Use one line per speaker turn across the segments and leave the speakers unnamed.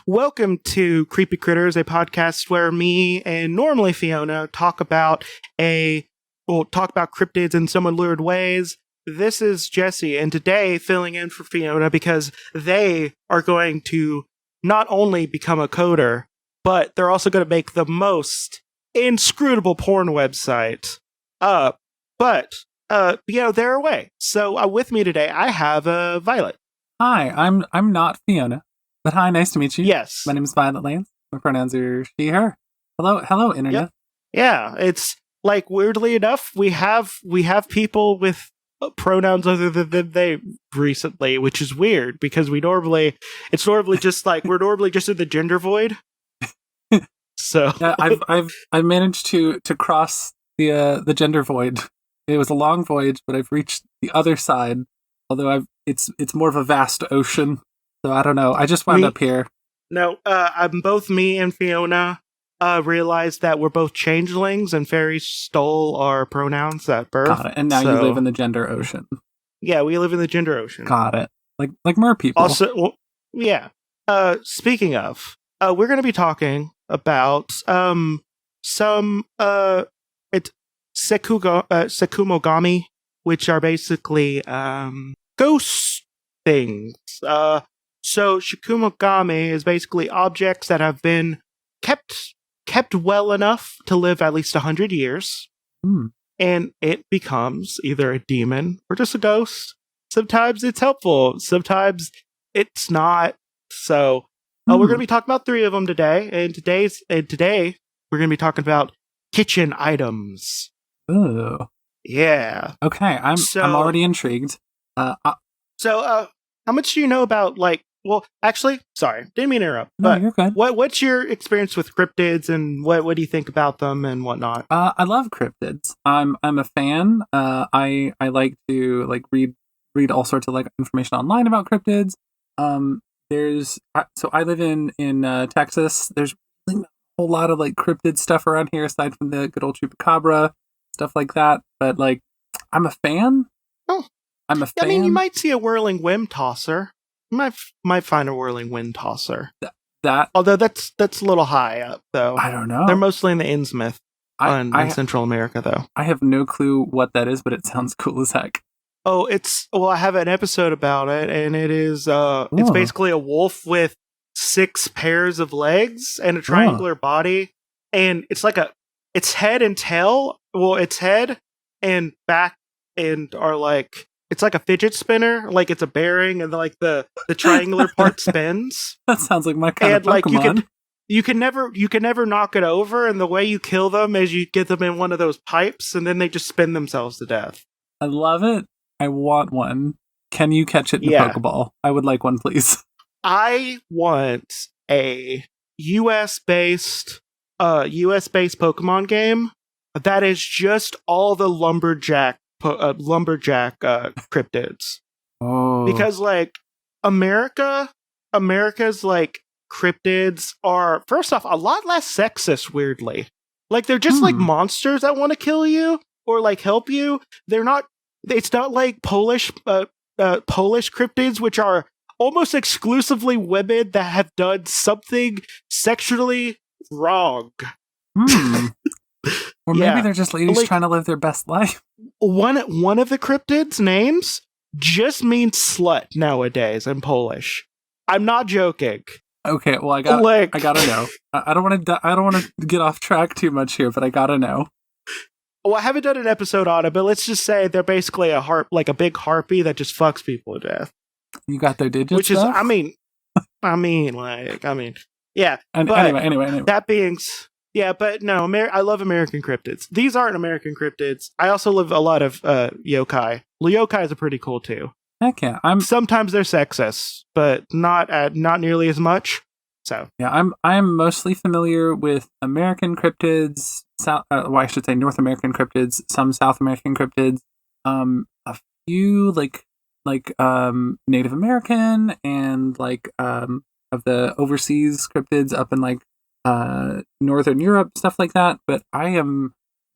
Welcome to Creepy Critters, a podcast where me and normally Fiona talk about cryptids in some lurid ways. This is Jessie, and today filling in for Fiona because they are going to not only become a coder, but they're also going to make the most inscrutable porn website. They're away. So with me today, I have Violet.
Hi, I'm not Fiona. But hi, nice to meet you.
Yes.
My name is Violet Lance. My pronouns are she, her. Hello, internet.
Yep. Yeah, it's like weirdly enough, we have people with pronouns other than they recently, which is weird because we're normally just in the gender void. So
yeah, I've managed to cross the gender void. It was a long voyage, but I've reached the other side. Although it's more of a vast ocean. So I don't know. I just wound up here.
No, both me and Fiona realized that we're both changelings and fairies stole our pronouns at birth.
Got it. And now you live in the gender ocean.
Yeah, we live in the gender ocean.
Got it. Like mer people.
Also, yeah. Speaking of, we're going to be talking about it's sekumogami, which are basically ghost things. So Shikumogami is basically objects that have been kept well enough to live at least 100 years. And it becomes either a demon or just a ghost. Sometimes it's helpful, sometimes it's not. So we're going to be talking about 3 of them today. And today we're going to be talking about kitchen items.
Ooh.
Yeah.
Okay, I'm already intrigued.
So how much do you know about actually, sorry, didn't mean to interrupt.
No,
but
you're good.
What's your experience with cryptids, and what do you think about them and whatnot?
I love cryptids. I'm a fan. I like to read all sorts of information online about cryptids. So I live in Texas. There's really not a whole lot of cryptid stuff around here aside from the good old chupacabra stuff like that. But I'm a fan.
Oh,
I'm a fan.
I mean, you might see a whirling wind tosser. You might find a whirling wind tosser. Although that's a little high up, though.
I don't know.
They're mostly in the Innsmouth in Central America, though.
I have no clue what that is, but it sounds cool as heck.
Oh, I have an episode about it, and it is it's basically a wolf with 6 pairs of legs and a triangular body, and it's its head and tail. Well, its head and back end are it's like a fidget spinner, it's a bearing, and the triangular part spins.
That sounds like my kind of Pokemon.
You can never knock it over, and the way you kill them is you get them in one of those pipes, and then they just spin themselves to death.
I love it. I want one. Can you catch it in a Pokeball? I would like one, please.
I want a US-based Pokemon game that is just all the lumberjack cryptids.
Oh.
Because America's cryptids are, first off, a lot less sexist, weirdly. They're just monsters that want to kill you or help you. It's not like Polish cryptids, which are almost exclusively women that have done something sexually wrong.
Or maybe they're just ladies trying to live their best life.
One of the cryptids' names just means slut nowadays in Polish. I'm not joking.
Okay, well I gotta know. I don't want to get off track too much here, but I gotta know.
Well, I haven't done an episode on it, but let's just say they're basically a big harpy that just fucks people to death.
You got their digits,
which is,
stuff?
I mean, yeah.
And anyway.
That being. Yeah, but no, I love American cryptids. These aren't American cryptids. I also love a lot of yokai. Yokais are pretty cool too.
Heck yeah!
Sometimes they're sexist, but not nearly as much. So
yeah, I'm mostly familiar with American cryptids. I should say North American cryptids. Some South American cryptids. A few Native American and of the overseas cryptids up in Northern Europe, stuff like that. But when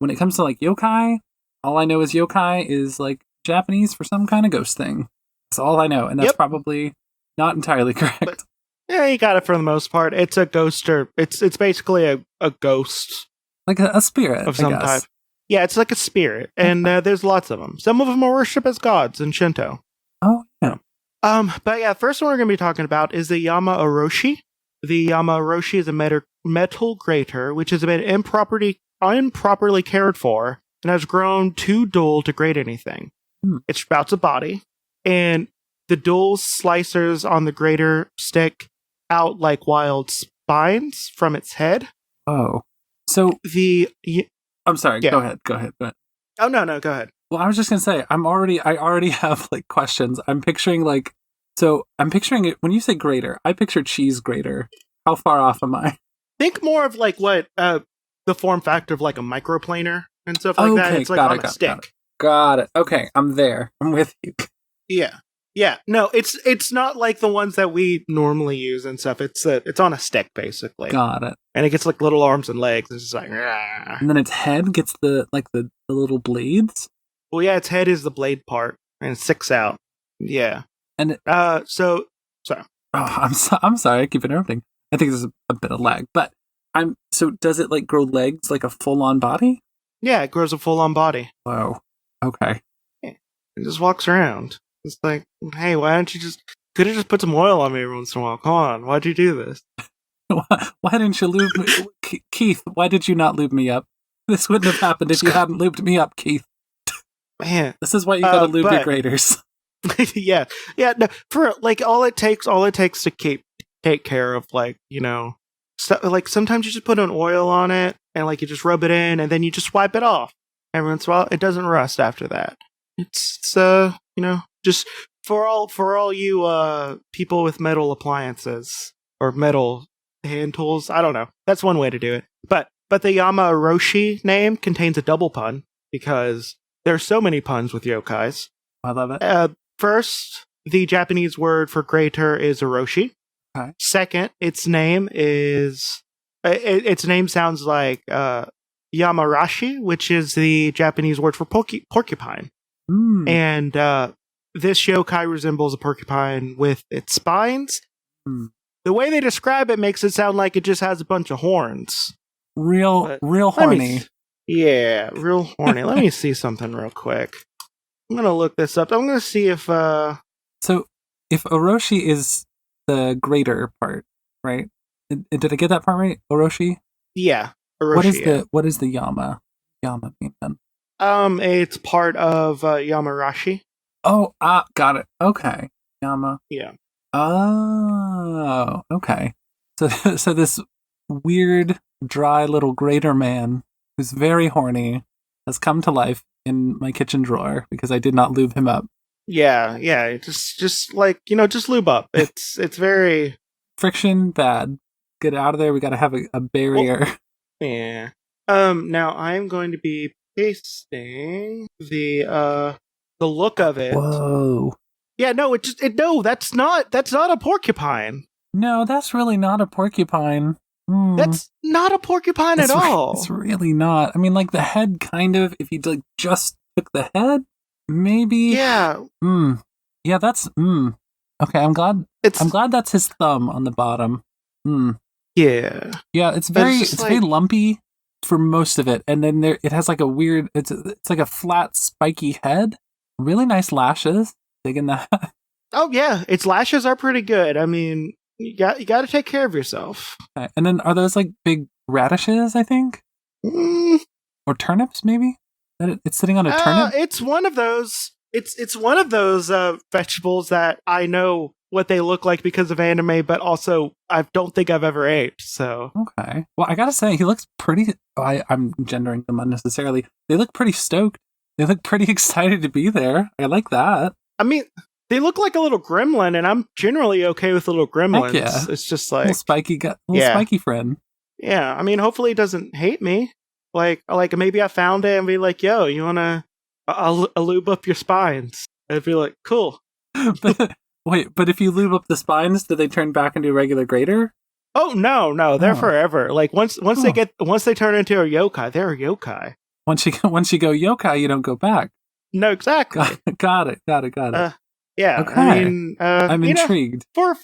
it comes to like yokai, all I know is yokai is like Japanese for some kind of ghost thing. That's all I know, and that's probably not entirely correct.
But, yeah, you got it for the most part. It's a ghost, or it's basically a ghost,
like a spirit
of some type. Yeah, it's like a spirit, and there's lots of them. Some of them are worshipped as gods in Shinto.
Oh, yeah.
But yeah, first one we're going to be talking about is the Yama Oroshi. The Yama Oroshi is a metal grater, which has been improperly cared for and has grown too dull to grate anything. It spouts a body, and the dull slicers on the grater stick out like wild spines from its head.
Oh. So I'm sorry,
yeah.
Go ahead.
Oh, no, go ahead.
Well, I was just going to say, I already have like questions. I'm picturing it, when you say grater, I picture cheese grater. How far off am I?
Think more of like what, the form factor of like a microplaner and stuff like that. It's like on a stick.
Got it. Okay, I'm there. I'm with you.
Yeah. No, it's not like the ones that we normally use and stuff. It's on a stick basically.
Got it.
And it gets like little arms and legs. It's just like, rah.
And then its head gets the little blades.
Well, yeah, its head is the blade part, and it sticks out. Yeah.
And
sorry.
Oh, I'm sorry. I keep interrupting. I think there's a bit of lag, but so does it like grow legs like a full-on body?
Yeah, it grows a full-on body.
Whoa. Okay.
Yeah. It just walks around. It's like, hey, why don't you could have just put some oil on me every once in a while? Come on, why'd you do this?
Why didn't you lube me? Keith, why did you not lube me up? This wouldn't have happened if you hadn't lubed me up, Keith.
Man.
This is why you gotta lube your graters.
Yeah. No, for like all it takes to take care of, like, you know, like sometimes you just put an oil on it and like you just rub it in and then you just wipe it off. Every once in a while, it doesn't rust after that. It's you know, just for all you people with metal appliances or metal hand tools. I don't know. That's one way to do it. But the Yama Oroshi name contains a double pun because there are so many puns with yokais.
I love it.
First, the Japanese word for grater is Oroshi.
Okay.
Second, its name sounds like Yamarashi, which is the Japanese word for porcupine. And this yokai resembles a porcupine with its spines. The way they describe it makes it sound like it just has a bunch of horns.
Real horny.
Real horny. Let me see something real quick. I'm going to look this up. I'm going to see if...
So, if Oroshi is the grater part, right? Did I get that part right? Oroshi?
Yeah. Oroshi,
what is the Yama? Yama mean then?
It's part of Yamarashi.
Oh, got it. Okay. Yama.
Yeah.
Oh, okay. So this weird, dry little grater man who's very horny has come to life in my kitchen drawer because I did not lube him up.
Yeah. Just like, you know, just lube up. It's very
friction bad. Get out of there. We got to have a barrier.
Oh, yeah. Now I'm going to be pasting the look of it.
Whoa.
Yeah, no, that's not a porcupine.
No, that's really not a porcupine.
That's not a porcupine at all.
It's really not. I mean, like the head kind of, if you like just took the head, maybe.
Yeah.
Yeah, that's okay, I'm glad that's his thumb on the bottom.
Yeah.
Yeah, it's very lumpy for most of it, and then it has like a weird it's like a flat spiky head. Really nice lashes. Digging that.
Oh yeah, its lashes are pretty good. I mean, you got to take care of yourself.
Okay. And then are those like big radishes, I think? Or turnips maybe? It's sitting on a turnip?
It's one of those it's one of those vegetables that I know what they look like because of anime, but also I don't think I've ever ate. So
okay. Well, I gotta say, he looks pretty. I'm gendering them unnecessarily. They look pretty stoked. They look pretty excited to be there. I like that.
I mean, they look like a little gremlin, and I'm generally okay with little gremlins.
Heck yeah.
It's just like
little spiky friend.
Yeah, I mean, hopefully he doesn't hate me. Like maybe I found it and be like, "Yo, you wanna? I'll lube up your spines." I'd be like, "Cool."
But if you lube up the spines, do they turn back into a regular grater?
Oh no, they're
Oh.
forever. Like once they turn into a yokai, they're a yokai.
Once you go yokai, you don't go back.
No, exactly.
Got it.
Yeah.
Okay.
I mean,
I'm intrigued.
For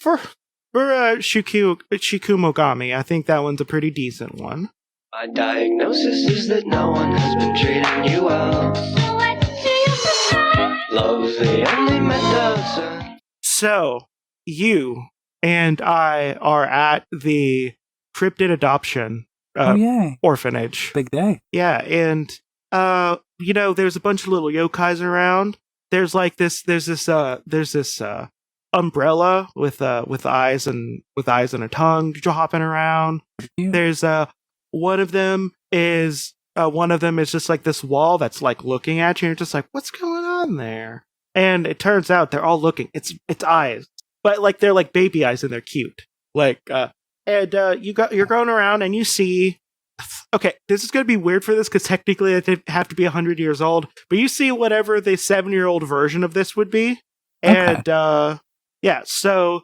Shikumogami, I think that one's a pretty decent one.
My diagnosis is that no one has been treating you well. What do you prefer? Love's the only medicine.
So, you and I are at the Cryptid adoption
Yay.
orphanage.
Big day.
Yeah, and there's a bunch of little yokais around. There's this umbrella with eyes and a tongue hopping around.
Cute.
There's one of them is just like this wall that's like looking at you, and you're just like, what's going on there? And it turns out they're all looking. It's eyes, but like they're like baby eyes and they're cute. Like you're going around and you see. Okay, this is going to be weird for this because technically it have to be 100 years old, but you see whatever the 7-year-old version of this would be. And yeah, so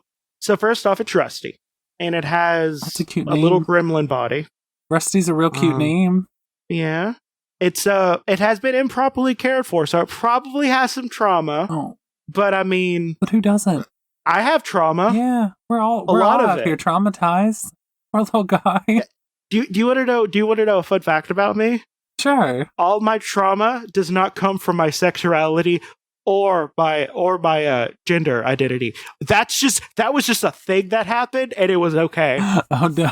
first off, it's Rusty, and it has
That's a cute
a
name.
little gremlin body.
Rusty's a real cute name.
Yeah, it has been improperly cared for, so it probably has some trauma.
Oh,
But I mean,
but who doesn't?
I have trauma.
Yeah, we're all
lot of
out
it.
here traumatized. Our little guy.
Do you want to know? Do you want to know a fun fact about me?
Sure.
All my trauma does not come from my sexuality or my gender identity. That was just a thing that happened, and it was okay.
Oh no.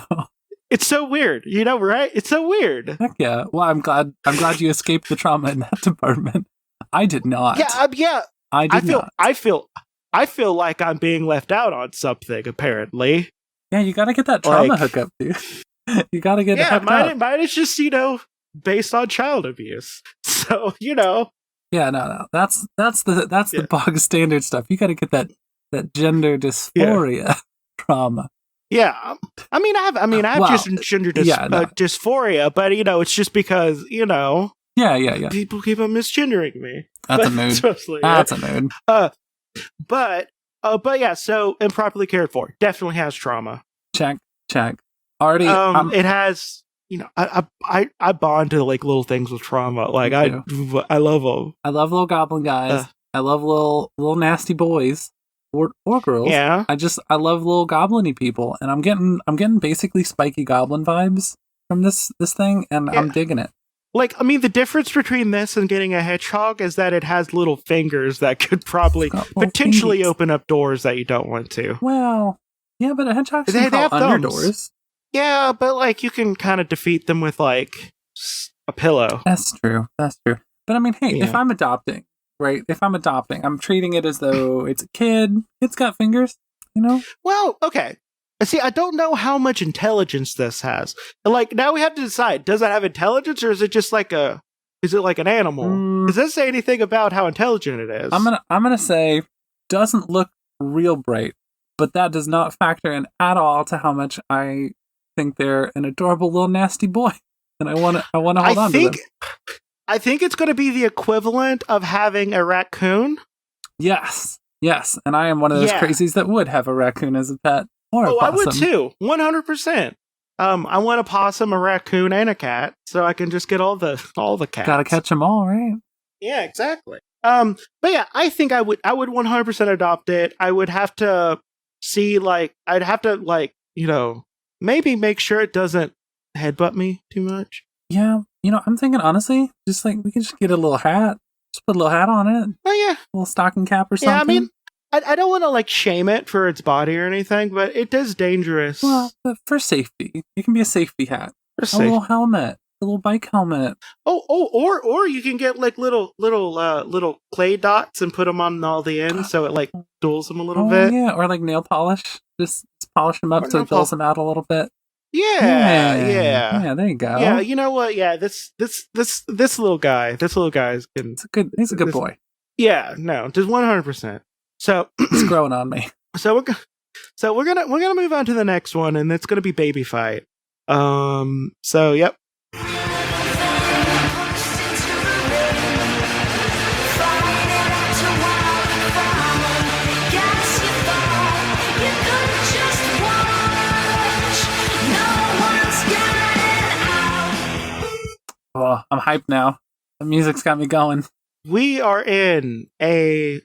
It's so weird, right? It's so weird.
Heck yeah. Well, I'm glad you escaped the trauma in that department. I did not.
Yeah.
I did not.
I feel like I'm being left out on something. Apparently.
Yeah, you got to get that trauma hookup, dude. You got to get it hooked up.
Mine is just based on child abuse. So
Yeah, no. That's the bog standard stuff. You got to get that gender dysphoria trauma.
Yeah, I mean, I have just gender dysphoria, but it's just because
Yeah.
people keep on misgendering me.
That's a mood. That's a mood.
But yeah, so improperly cared for definitely has trauma.
Check. Already,
it has. I bond to like little things with trauma. Like I love them.
I love little goblin guys. I love little nasty boys or girls.
Yeah.
I love little goblin-y people, and I'm getting basically spiky goblin vibes from this thing, and I'm digging it.
Like, I mean, the difference between this and getting a hedgehog is that it has little fingers that could probably potentially open up doors that you don't want to.
Well, yeah, but a hedgehog can crawl under doors.
Yeah, but like you can kind of defeat them with like a pillow.
That's true. But I mean, hey, if I'm adopting, right? I'm treating it as though it's a kid. It's got fingers,
Well, okay. See, I don't know how much intelligence this has. Like, now we have to decide, does it have intelligence or is it just like an animal? Does this say anything about how intelligent it is?
I'm gonna say doesn't look real bright, but that does not factor in at all to how much I think they're an adorable little nasty boy. And I wanna hold on to them.
I think it's gonna be the equivalent of having a raccoon.
Yes. And I am one of those crazies that would have a raccoon as a pet. Or a possum.
I would too. 100%. I want a possum, a raccoon, and a cat, so I can just get all the cats.
Gotta catch them all, right?
Yeah, exactly. But yeah, I think I would 100% adopt it. I would have to see, maybe make sure it doesn't headbutt me too much.
Yeah, I'm thinking honestly, just like we can just get a little hat, just put a little hat on it.
Oh yeah,
a little stocking cap or something.
Yeah, I mean, I don't want to like shame it for its body or anything, but it is dangerous.
Well, but for safety, it can be a safety hat, little helmet, a little bike helmet.
Or you can get like little clay dots and put them on all the ends, so it like dulls them a little bit.
Yeah, or like nail polish, just polish them up so it dulls them out a little bit.
Yeah.
There you go.
Yeah, you know what? Yeah, this little guy is good.
He's a good boy.
Yeah, no, just 100%. So
it's growing on me.
So we're gonna move on to the next one, and it's gonna be Baby Fight. So yep.
Oh, I'm hyped now. The music's got me going.
We are in a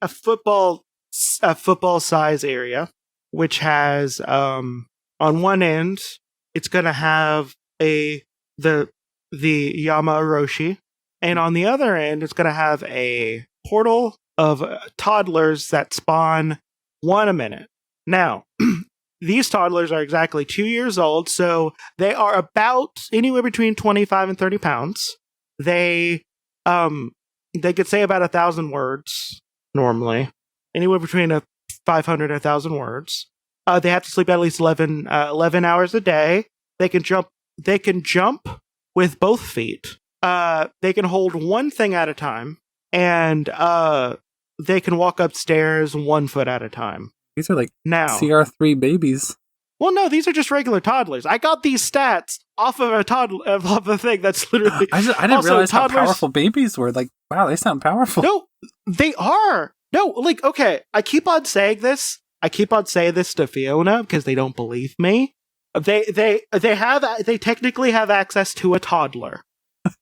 football size area, which has on one end it's gonna have the Yama Oroshi, and on the other end it's gonna have a portal of toddlers that spawn one a minute. Now, these toddlers are exactly 2 years old, so they are about anywhere between 25 and 30 pounds. They could say about 1,000 words normally, anywhere between 500 and 1,000 words. They have to sleep at least 11 hours a day. They can jump. They can jump with both feet. They can hold one thing at a time, and they can walk upstairs 1 foot at a time.
These are like
now
CR3 babies.
Well, no, these are just regular toddlers. I got these stats off of a thing that's literally.
I didn't realize how powerful babies were. Like, wow, they sound powerful.
No, they are. No, like, okay, I keep on saying this. I keep on saying this to Fiona because they don't believe me. They technically have access to a toddler,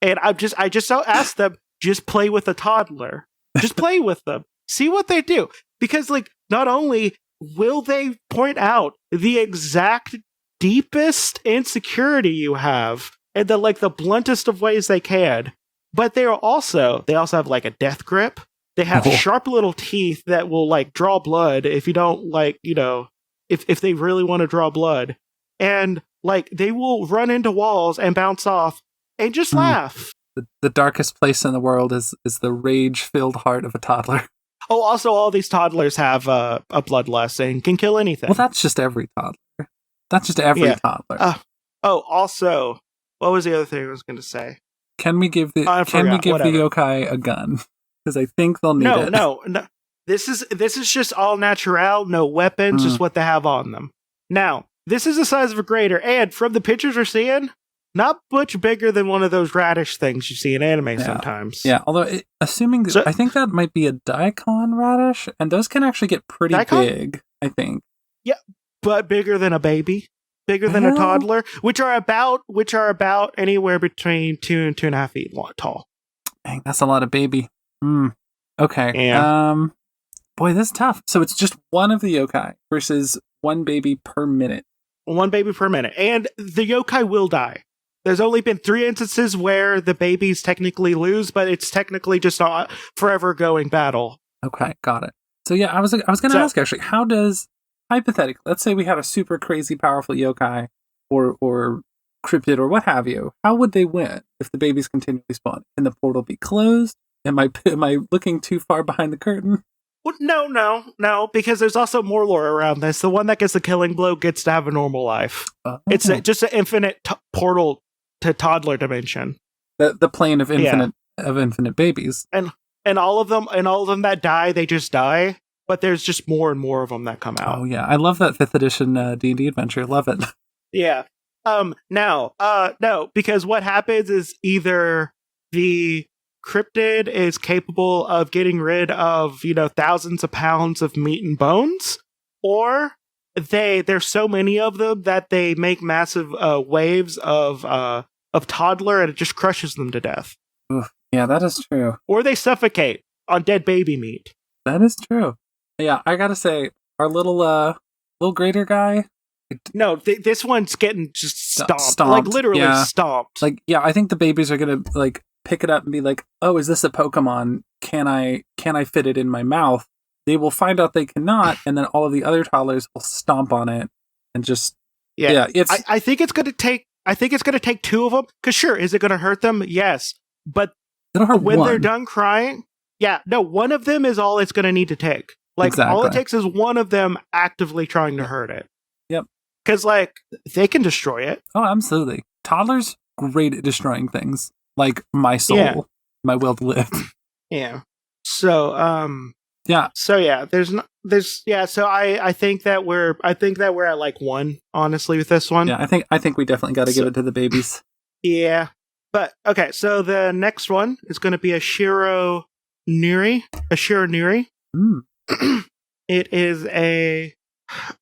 and I just ask them, just play with a toddler. Just play with them. See what they do. Because, like, not only will they point out the exact deepest insecurity you have in the bluntest of ways they can, but they also have like a death grip. They have sharp little teeth that will like draw blood if you don't if they really want to draw blood, and like they will run into walls and bounce off and just laugh.
The darkest place in the world is the rage-filled heart of a toddler.
Oh, also, all these toddlers have a bloodlust and can kill anything.
Well, that's just every toddler. That's just every toddler.
Also, what was the other thing I was going to say?
Can we give the yokai a gun? Because I think they'll need it.
No. This is just all natural, no weapons, just what they have on them. Now, this is the size of a grater, and from the pictures we're seeing, not much bigger than one of those radish things you see in anime sometimes.
Yeah, although I think that might be a daikon radish, and those can actually get pretty big, I think.
Yeah, but bigger than a baby, bigger than a toddler, which are about anywhere between 2 and 2.5 feet tall.
Dang, that's a lot of baby. Okay.
Yeah.
Boy, this is tough. So it's just one of the yokai versus one baby per minute.
One baby per minute, and the yokai will die. There's only been 3 instances where the babies technically lose, but it's technically just a forever going battle.
Okay, got it. So yeah, I was going to ask actually, how does, hypothetically, let's say we had a super crazy powerful yokai or cryptid or what have you, how would they win if the babies continually spawn? Can the portal be closed? Am I looking too far behind the curtain?
Well, no, because there's also more lore around this. The one that gets the killing blow gets to have a normal life. It's just an infinite portal to toddler dimension.
The plane of infinite babies.
And all of them that die, they just die. But there's just more and more of them that come out.
Oh yeah, I love that 5th edition D&D adventure. Love it.
Yeah. No, because what happens is either the cryptid is capable of getting rid of, thousands of pounds of meat and bones, or there's so many of them that they make massive waves of toddler and it just crushes them to death.
Oof, yeah, that is true.
Or they suffocate on dead baby meat.
That is true. Yeah, I gotta say, our little grater guy.
No, this one's getting just stomped. Like literally stomped.
Like, yeah, I think the babies are gonna like pick it up and be like, "Oh, is this a Pokemon? Can I fit it in my mouth?" They will find out they cannot, and then all of the other toddlers will stomp on it and just it's.
I think it's gonna take. I think it's gonna take 2 of them. Cause sure, is it gonna hurt them? Yes, but
it'll hurt
when
one.
they're done crying. Yeah, no, one of them is all it's gonna need to take. Like
exactly.
All it takes is one of them actively trying to hurt it.
Yep.
Because like they can destroy it.
Oh, absolutely. Toddlers great at destroying things. Like my soul, my will to live.
Yeah. So,
yeah.
So yeah, So I think that we're at like 1, honestly, with this one.
Yeah, I think we definitely got to give it to the babies.
Yeah, but okay. So the next one is going to be a Shirouneri. It is a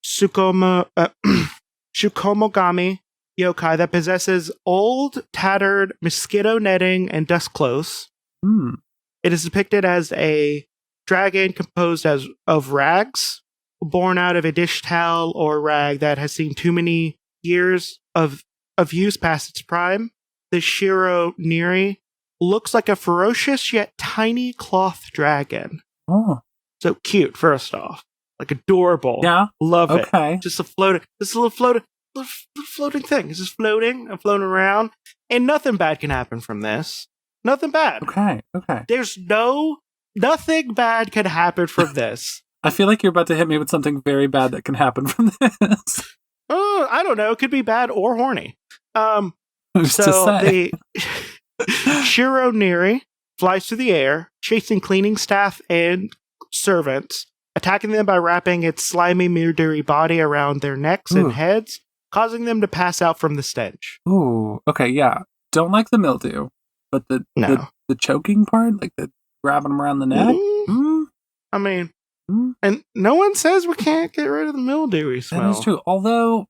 Tsukomogami yokai that possesses old, tattered mosquito netting and dust clothes.
Hmm.
It is depicted as a dragon composed of rags, born out of a dish towel or rag that has seen too many years of use past its prime. The Shirouneri looks like a ferocious yet tiny cloth dragon.
Oh.
So cute, first off. Like adorable.
Yeah.
Love it.
Okay.
Just a floating, this little floating thing. It's just floating and floating around. And nothing bad can happen from this. Nothing bad.
Okay.
There's nothing bad can happen from this.
I feel like you're about to hit me with something very bad that can happen from this.
I don't know. It could be bad or horny.
Who's to
So
say?
the Shirouneri flies through the air, chasing cleaning staff and servants, attacking them by wrapping its slimy mildewy body around their necks
Ooh.
and heads, causing them to pass out from the stench.
Ooh. Okay. Yeah. Don't like the mildew, but the choking part, like the grabbing them around the neck.
I mean, and no one says we can't get rid of the mildewy smell.
That is true. Although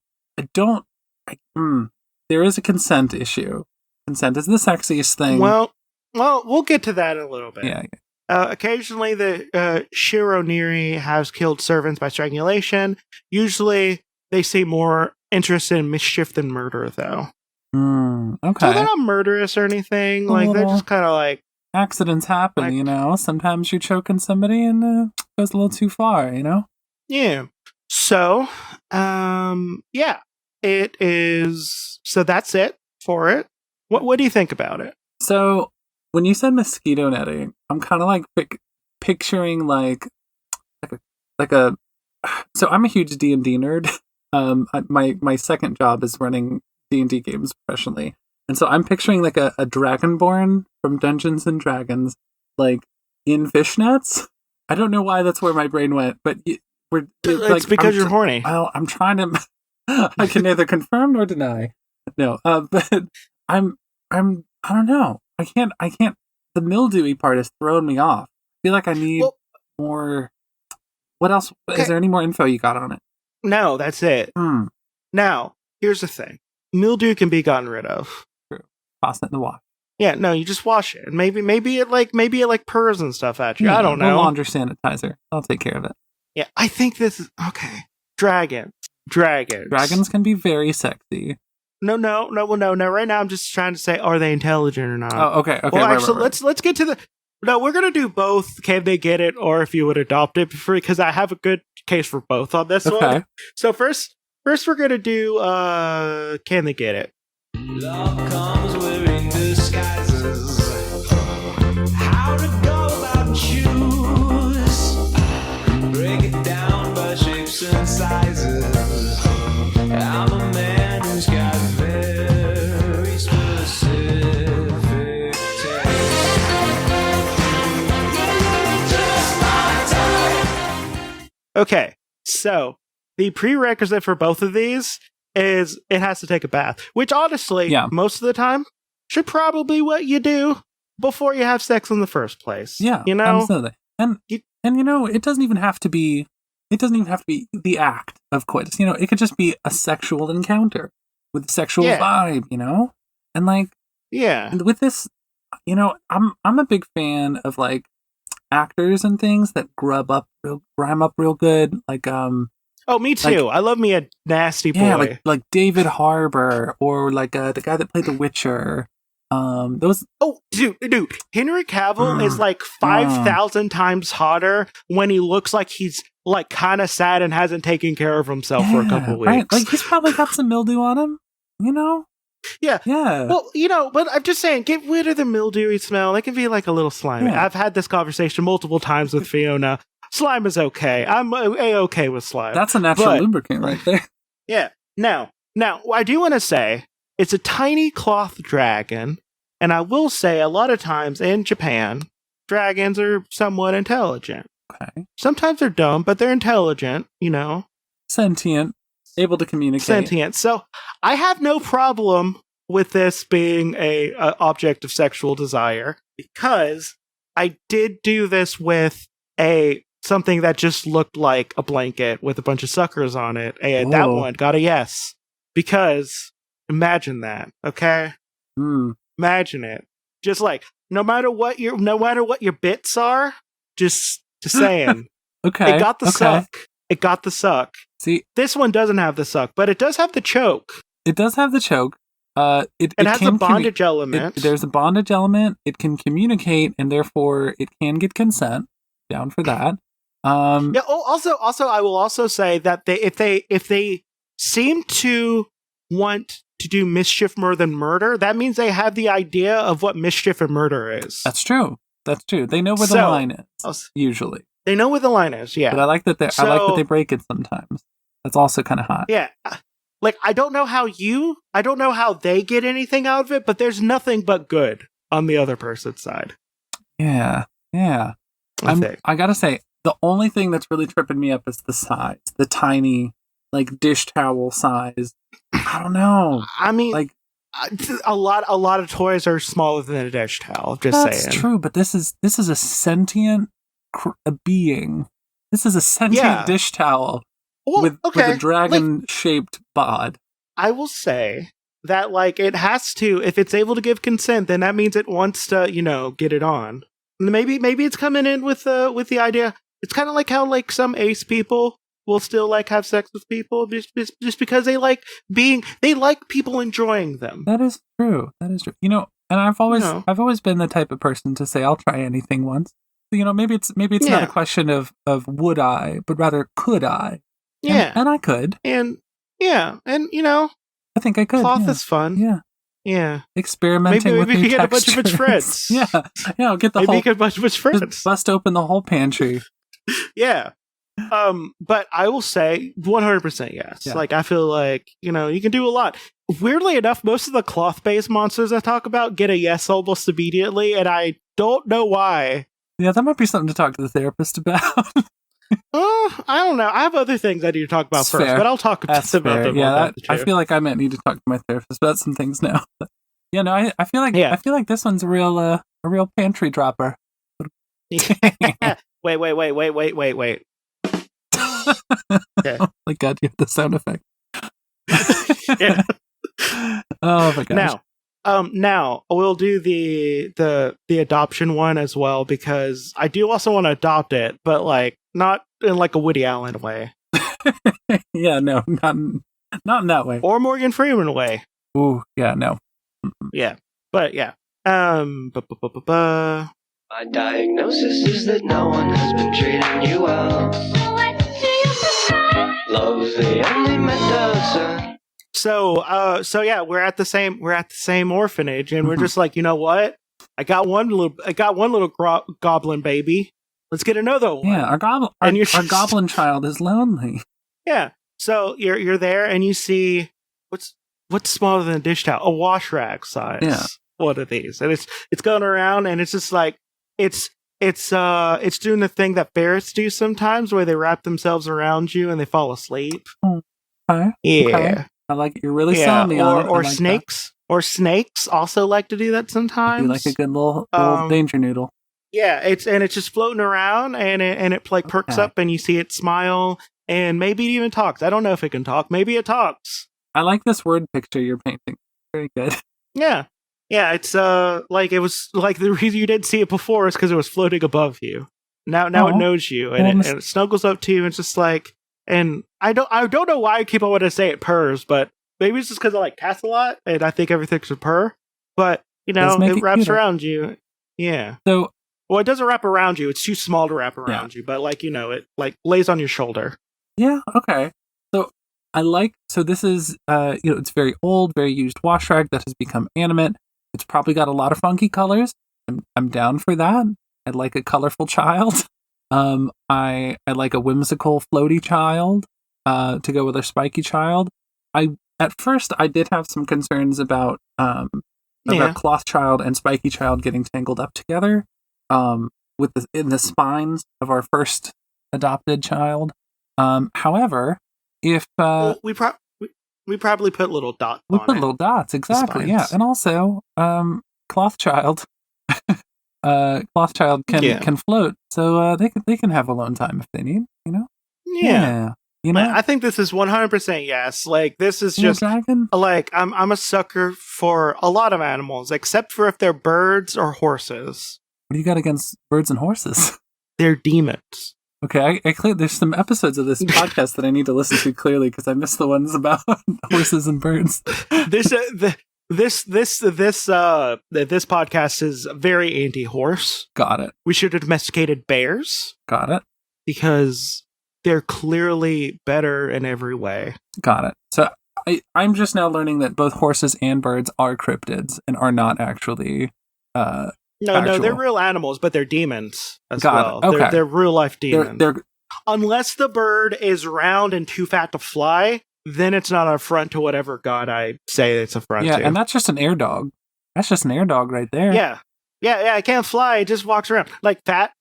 there is a consent issue. Consent is the sexiest thing.
Well, we'll get to that in a little bit.
Yeah.
Occasionally, the Shirouneri has killed servants by strangulation. Usually, they seem more interested in mischief than murder, though.
Okay.
So they're not murderous or anything. Like, they're just kind of like...
Accidents happen,
like,
you know? Sometimes you're choking somebody and it goes a little too far, you know?
Yeah. So, yeah. It is... So that's it for it. What do you think about it?
So, when you said mosquito netting, I'm kind of like picturing like a. So I'm a huge D&D nerd. My second job is running D&D games professionally, and so I'm picturing like a dragonborn from Dungeons and Dragons, like in fishnets. I don't know why that's where my brain went, but
It's because you're horny.
Well, I'm trying to. I can neither confirm nor deny. No, but I don't know. I can't. The mildewy part has thrown me off. I feel like I need more. What else? Okay. Is there any more info you got on it?
No, that's it. Now, here's the thing. Mildew can be gotten rid of.
True. Toss it in the wash.
Yeah, no, you just wash it. Maybe it purrs and stuff at you.
Yeah,
I don't know.
Laundry sanitizer. I'll take care of it.
Yeah, I think this is okay. Dragons.
Dragons can be very sexy.
No. Right now, I'm just trying to say, are they intelligent or not?
Oh, okay.
Well,
right,
actually, let's get to the. No, we're gonna do both. Can they get it, or if you would adopt it, because I have a good case for both on this one. So first, we're gonna do. Can they get it?
Love comes wearing disguises. How to go about choose. Break it down by shapes and sizes. I'm a man who's got very specific taste. Just my type.
Okay, so the prerequisite for both of these is it has to take a bath, which honestly, most of the time, should probably what you do before you have sex in the first place.
Yeah,
you know,
absolutely. And you know, it doesn't even have to be the act of coitus. You know, it could just be a sexual encounter with a sexual vibe. You know, and like with this, you know, I'm a big fan of like actors and things that grime up real good, like
Oh, me too. I love me a nasty boy.
Yeah, like David Harbour or like the guy that played The Witcher. Those.
Oh, dude, Henry Cavill is like 5,000 times hotter when he looks like he's like kind of sad and hasn't taken care of himself for a couple weeks.
Right? Like he's probably got some mildew on him. You know.
Yeah.
Yeah.
Well, you know, but I'm just saying, get rid of the mildewy smell. It can be like a little slimy.
Yeah.
I've had this conversation multiple times with Fiona. Slime is okay. I'm A-okay with slime.
That's a natural lubricant right there.
Yeah. Now, I do want to say, it's a tiny cloth dragon, and I will say a lot of times in Japan, dragons are somewhat intelligent.
Okay.
Sometimes they're dumb, but they're intelligent, you know.
Sentient. Able to communicate.
Sentient. So, I have no problem with this being a object of sexual desire, because I did do this with something that just looked like a blanket with a bunch of suckers on it, and that one got a yes, because Imagine that, okay? Imagine it. Just like no matter what your bits are, just saying.
Okay.
It got the suck. It got the suck.
See,
this one doesn't have the suck, but it does have the choke.
It does have the choke. It
has a bondage element.
There's a bondage element. It can communicate, and therefore it can get consent. Down for that.
Yeah. Oh, also, I will also say that if they seem to want to do mischief more than murder, that means they have the idea of what mischief and murder is.
That's true. They know where the line is. Usually,
they know where the line is. Yeah.
But I like that they break it sometimes. That's also kind of hot.
Yeah. Like I don't know how they get anything out of it, but there's nothing but good on the other person's side.
Yeah. I gotta say, the only thing that's really tripping me up is the size, the tiny, like dish towel size. I don't know.
I mean,
like
a lot of toys are smaller than a dish towel. Just saying.
That's true, but this is a sentient being. This is a sentient dish towel with a dragon-shaped bod.
I will say that, like, it has to. If it's able to give consent, then that means it wants to, get it on. Maybe it's coming in with the idea. It's kind of like how like some ace people will still like have sex with people just because they like people enjoying them.
That is true. And I've always been the type of person to say I'll try anything once. Maybe it's not a question of would I, but rather could I?
Yeah,
and I could.
And I
think I could.
Cloth is fun.
Yeah.
Yeah,
experimenting with new
get
textures.
A bunch of friends.
yeah. I'll get
get a bunch of friends.
Just bust open the whole pantry.
Yeah, but I will say 100% yes.
Yeah.
Like I feel like you can do a lot. Weirdly enough, most of the cloth-based monsters I talk about get a yes almost immediately, and I don't know why.
Yeah, that might be something to talk to the therapist about.
I don't know. I have other things I need to talk about first, but I'll talk about them.
Yeah, I feel like I might need to talk to my therapist about some things now. But, I feel like this one's a real pantry dropper.
Wait. Okay.
Oh my god, you have the sound effect.
Yeah.
Oh my gosh.
Now we'll do the adoption one as well because I do also want to adopt it, but like not in like a Woody Allen way.
Yeah, no, not in that way.
Or Morgan Freeman way.
Ooh, yeah, no.
Yeah, but yeah.
My diagnosis is that no one has been treating you well. What do you prefer? Love's the only medicine.
So yeah, we're at the same orphanage, and we're just like, you know what? I got one little goblin baby. Let's get another one.
Yeah, our goblin child is lonely.
Yeah. So you're there, and you see what's smaller than a dish towel, a wash rag size.
Yeah.
One of these, and it's going around, and it's just like it's doing the thing that ferrets do sometimes, where they wrap themselves around you and they fall asleep.
Okay.
Yeah.
Okay. I like it. You're really selling me on it.
Or snakes. Or snakes also like to do that sometimes.
You like a good little danger noodle.
Yeah, it's just floating around, and it like perks up, and you see it smile, and maybe it even talks. I don't know if it can talk. Maybe it talks.
I like this word picture you're painting. Very good.
Yeah. It's like it was like the reason you didn't see it before is because it was floating above you. Now it knows you, and it snuggles up to you, and it's just like. And I don't know why I keep on wanting to say it purrs, but maybe it's just because I like cats a lot, and I think everything's a purr. But it wraps around you. Yeah.
So,
well, it doesn't wrap around you. It's too small to wrap around you. But it like lays on your shoulder.
Yeah. Okay. So So this is it's very old, very used wash rag that has become animate. It's probably got a lot of funky colors. I'm down for that. I'd like a colorful child. I like a whimsical floaty child to go with a spiky child. At first I did have some concerns about cloth child and spiky child getting tangled up together in the spines of our first adopted child. However, if
we probably put little dots.
We put little dots, exactly. Yeah, and also cloth child. Cloth child can float, so they can have alone time if they need,
Yeah.
You know,
I think this is 100% yes. Like, this is
you know,
just
dragon.
like I'm a sucker for a lot of animals, except for if they're birds or horses.
What do you got against birds and horses?
They're demons.
Okay, there's some episodes of this podcast that I need to listen to clearly because I missed the ones about horses and birds.
This podcast is very anti-horse.
Got it.
We should have domesticated bears
Got it.
because they're clearly better in every way.
Got it. So I'm just now learning that both horses and birds are cryptids and are not actually
No,
actual.
they're real animals, but they're demons as
Got
well.
it. Okay.
They're real life demons.
They're
Unless the bird is round and too fat to fly, then it's not an affront to whatever god I say it's affront
yeah,
to.
and that's just an air dog. That's just an air dog right there.
Yeah. It can't fly. It just walks around like fat.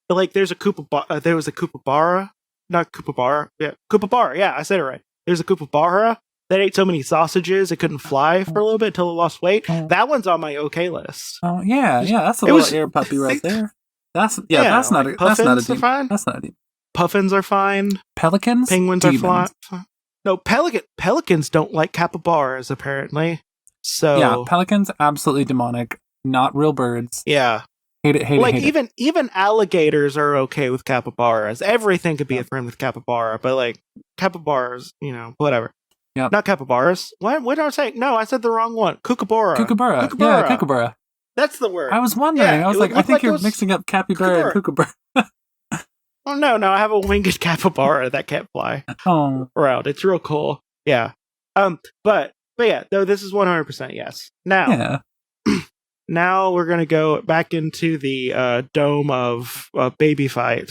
Like there was a Koopabarra, not Koopabarra. Yeah, Koopabarra. Yeah, I said it right. There's a Koopabarra that ate so many sausages it couldn't fly for a little bit until it lost weight. That one's on my okay list.
Oh yeah. That's a little air puppy right there. That's not
like
a that's not a
puffins are
demon.
fine.
That's not a demon.
Puffins are fine.
Pelicans,
Penguins
demons.
are fine. No, pelicans don't like capybaras apparently. So
Yeah, pelicans absolutely demonic. Not real birds.
yeah.
Hate it.
Like
hate it.
even alligators are okay with capybaras. Everything could be a friend with capybara, but like capybaras, whatever.
Yep.
Not capybaras. What did I say? No, I said the wrong one. Kookaburra.
Kookaburra. Yeah, kookaburra.
That's the word.
I was wondering.
Yeah,
I was
it
like, I
looked
think
like
you're
it was
mixing up capybara and kookaburra.
Oh no, I have a winged capybara that can't fly
Oh,
around. It's real cool. Yeah. But yeah, though this is 100% yes. Now,
yeah.
now we're gonna go back into the dome of baby fight.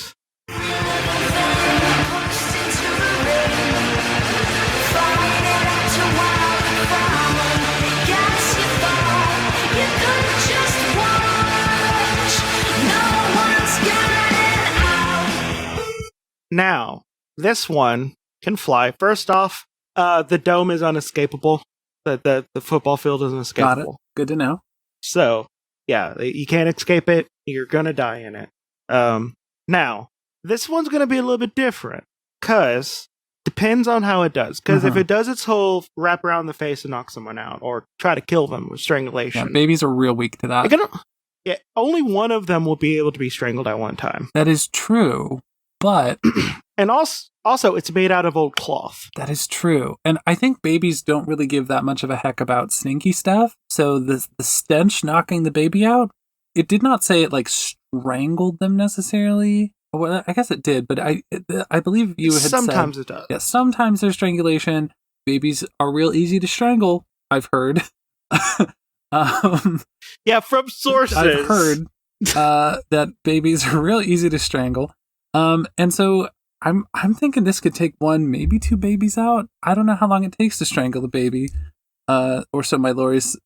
Now, this one can fly. First off, the dome is unescapable. The football field is
Got it.
unescapable.
Good to know.
So, yeah, you can't escape it. You're gonna die in it. Now, this one's gonna be a little bit different, cause depends on how it does. Because if it does its whole wrap around the face and knock someone out, or try to kill them with strangulation,
Yeah, babies are real weak to that.
only one of them will be able to be strangled at one time.
That is true, but
And also, it's made out of old cloth.
that is true. And I think babies don't really give that much of a heck about stinky stuff. So the stench knocking the baby out, it did not say it like strangled them necessarily. Well, I guess it did, but I believe you had
Sometimes
said,
it does.
yeah, sometimes there's strangulation. Babies are real easy to strangle, I've heard.
Yeah, from sources.
I've heard that babies are real easy to strangle. And so I'm thinking this could take one, maybe two babies out. I don't know how long it takes to strangle a baby. Or so my lawyers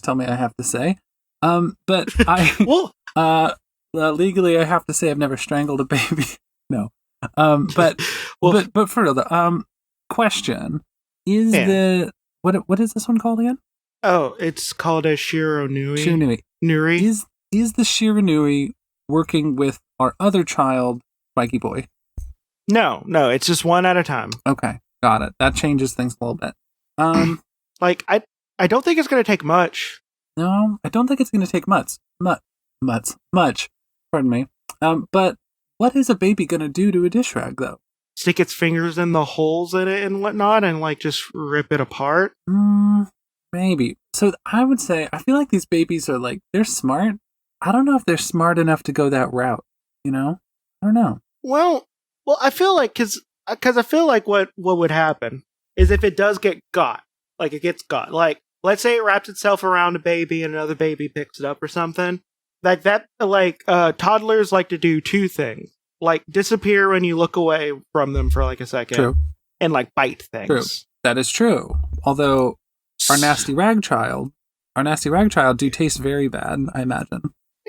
tell me I have to say. But I
Well,
legally I have to say I've never strangled a baby. No. But
well,
but for real though, question is
Yeah.
what is this one called again?
oh, it's called a Shirouneri.
Nuri. Is the Shirouneri working with our other child, Mikey Boy?
No, it's just one at a time.
Okay, got it. That changes things a little bit.
Like I don't think it's gonna take much.
No, I don't think it's going to take much. Pardon me. But what is a baby going to do to a dish rag, though?
Stick its fingers in the holes in it and whatnot, and like just rip it apart.
Maybe. So I would say I feel like these babies are like they're smart. I don't know if they're smart enough to go that route. You know, I don't know.
Well, I feel like because I feel like what would happen is if it does get got, like it gets got, like let's say it wraps itself around a baby and another baby picks it up or something. Like that, like toddlers like to do two things: like disappear when you look away from them for like a second,
True,
and like bite things.
true. That is true. Although our nasty rag child do taste very bad, I imagine.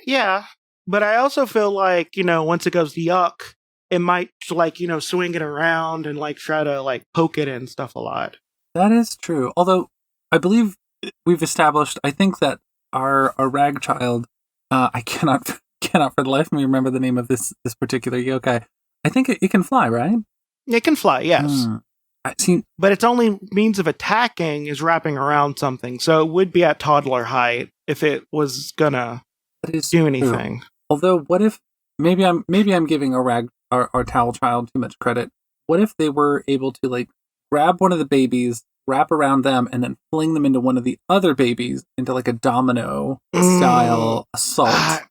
Yeah, but I also feel like once it goes yuck, it might like swing it around and like try to like poke it and stuff a lot.
That is true. Although I believe we've established, I think that our rag child, I cannot for the life of me remember the name of this particular yokai. I think it can fly, right?
It can fly, yes.
I see.
But its only means of attacking is wrapping around something, so it would be at toddler height if it was gonna do anything.
True. Although, what if maybe I'm giving our towel child too much credit? What if they were able to like grab one of the babies, wrap around them, and then fling them into one of the other babies into like a domino style assault?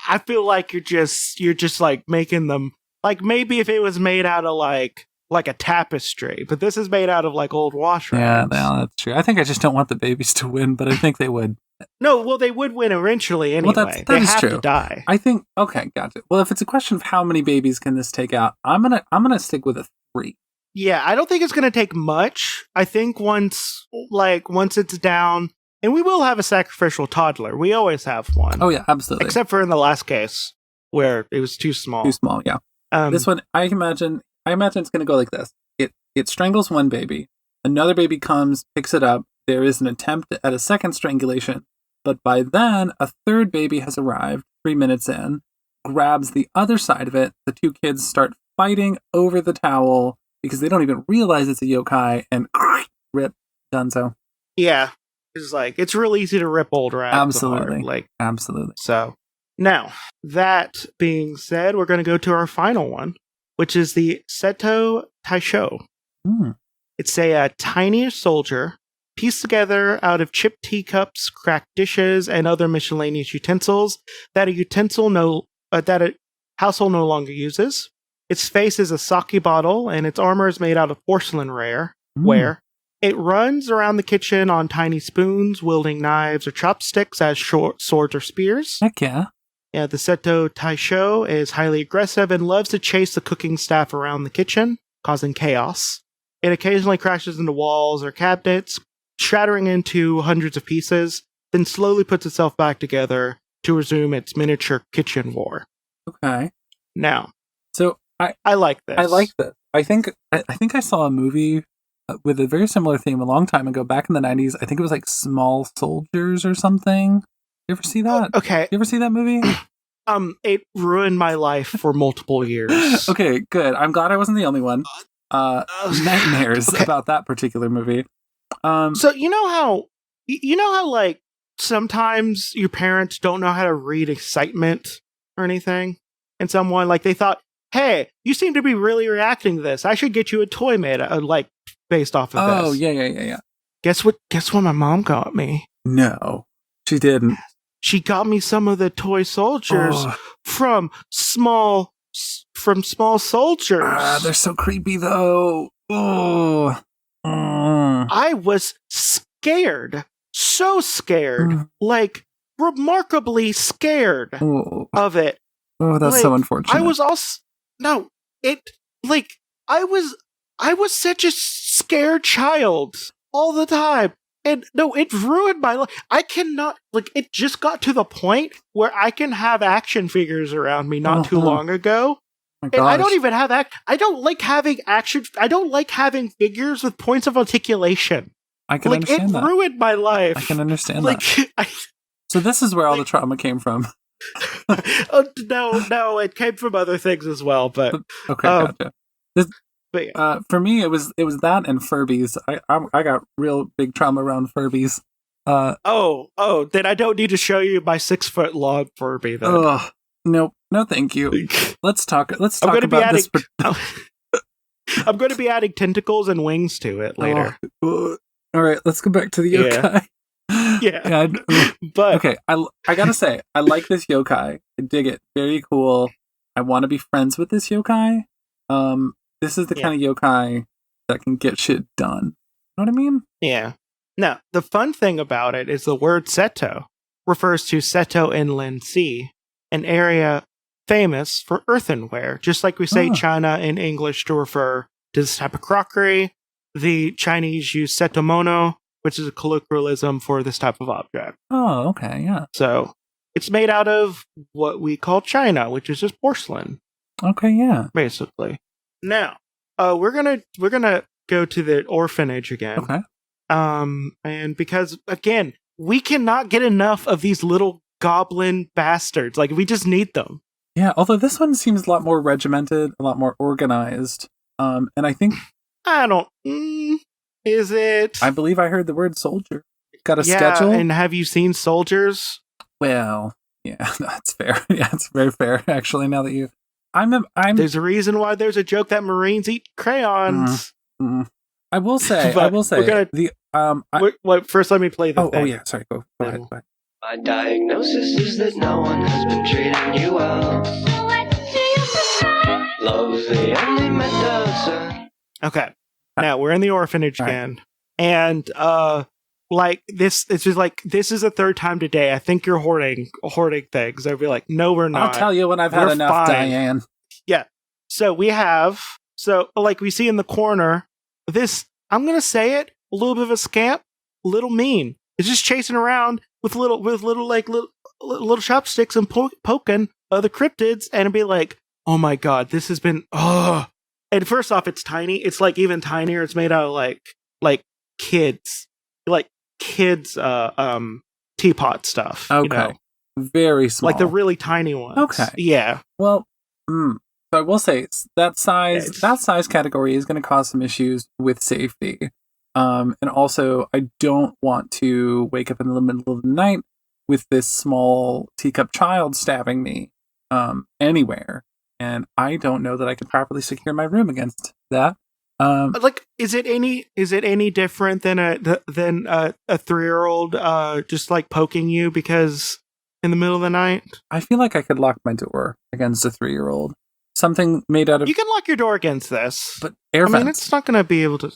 I feel like you're just like making them like maybe if it was made out of like a tapestry, but this is made out of like old wash rags.
Yeah, no, that's true. I think I just don't want the babies to win, but I think they would.
No, well, they would win eventually anyway.
Well, that
they
is
have
true.
to die.
I think. Okay, gotcha. Well, if it's a question of how many babies can this take out, I'm gonna stick with a 3.
Yeah, I don't think it's gonna take much. I think once it's down, and we will have a sacrificial toddler. We always have one.
Oh yeah, absolutely.
Except for in the last case where it was too small.
Too small. Yeah. This one, I imagine it's gonna go like this. It strangles one baby. Another baby comes, picks it up. There is an attempt at a second strangulation, but by then, a third baby has arrived 3 minutes in, grabs the other side of it. The two kids start fighting over the towel because they don't even realize it's a yokai, and rip, Dunzo.
Yeah. It's real easy to rip old rags.
Absolutely.
Apart,
Absolutely.
So, now, that being said, we're going to go to our final one, which is the Seto taishō. It's a tiny soldier pieced together out of chipped teacups, cracked dishes, and other miscellaneous utensils that a household no longer uses. Its face is a sake bottle, and its armor is made out of porcelain ware. It runs around the kitchen on tiny spoons, wielding knives or chopsticks as short swords or spears.
Heck yeah.
Yeah, the Seto taishō is highly aggressive and loves to chase the cooking staff around the kitchen, causing chaos. It occasionally crashes into walls or cabinets, shattering into hundreds of pieces, then slowly puts itself back together to resume its miniature kitchen war.
Okay.
Now,
so
I like this.
I like this. I think I saw a movie with a very similar theme a long time ago, back in the 90s. I think it was like Small Soldiers or something. You ever see that?
Okay.
You ever see that movie?
It ruined my life for multiple years.
Okay, good. I'm glad I wasn't the only one. Nightmares about that particular movie.
So you know how like sometimes your parents don't know how to read excitement or anything in someone, like they thought, hey, you seem to be really reacting to this. I should get you a toy made like based off of this.
Oh yeah.
Guess what my mom got me?
No, she didn't.
She got me some of the toy soldiers from small soldiers.
They're so creepy though.
I was scared. So scared. Like, remarkably scared of it.
Oh, that's so unfortunate.
I was also... No, I was such a scared child all the time. And no, it ruined my life. I cannot... it just got to the point where I can have action figures around me not too long ago.
Oh,
and I don't even have I don't like having action. I don't like having figures with points of articulation.
I can understand that.
It ruined my life.
I can understand that. So this is where all the trauma came from.
No, it came from other things as well. But
okay, gotcha.
But yeah.
For me, it was that and Furbies. I got real big trauma around Furbies.
Then I don't need to show you my 6-foot long Furby. Then.
Nope. No, thank you. Let's talk about this.
I'm going to be adding tentacles and wings to it later.
All right, let's go back to the yokai.
Yeah. But
okay, I gotta say, I like this yokai. I dig it. Very cool. I want to be friends with this yokai. This is the kind of yokai that can get shit done. You know what I mean?
Yeah. Now, the fun thing about it is the word Seto refers to Seto Inland Sea, an area famous for earthenware, just like we say China in English to refer to this type of crockery. The Chinese use setomono, which is a colloquialism for this type of object.
Oh, okay, yeah.
So it's made out of what we call china, which is just porcelain.
Okay, yeah.
Basically. Now, we're gonna go to the orphanage again.
Okay.
And because again, we cannot get enough of these little goblin bastards. Like, we just need them.
Yeah, although this one seems a lot more regimented, a lot more organized. And I think
I don't. Is it?
I believe I heard the word soldier. Got a schedule?
And have you seen Soldiers?
Well, yeah, that's fair. Yeah, it's very fair. Actually, now that you, I'm.
There's a reason why there's a joke that Marines eat crayons.
I will say.
First, let me play the thing.
Oh yeah. Sorry. Go ahead.
My diagnosis is that no one has been treating you well. What do you prescribe? Love's the only medicine.
Okay. Now we're in the orphanage again, and like this is just like this is the third time today. I think you're hoarding things. I'd be like, no, we're not.
I'll tell you when I've had enough, Diane.
Yeah. So we see in the corner this. I'm gonna say it. A little bit of a scamp, a little mean. It's just chasing around with little chopsticks and poking the cryptids, and be like, oh my god, this has been And first off, it's tiny. It's like even tinier. It's made out of like kids teapot stuff.
Okay,
you know?
Very small,
like the really tiny ones.
Okay,
yeah.
Well, so I will say that size category is going to cause some issues with safety. And also, I don't want to wake up in the middle of the night with this small teacup child stabbing me anywhere. And I don't know that I could properly secure my room against that.
Is it any different than a 3-year-old just like poking you because in the middle of the night?
I feel like I could lock my door against a 3-year-old. Something made out of.
You can lock your door against this,
but air vents.
It's not going to be able to.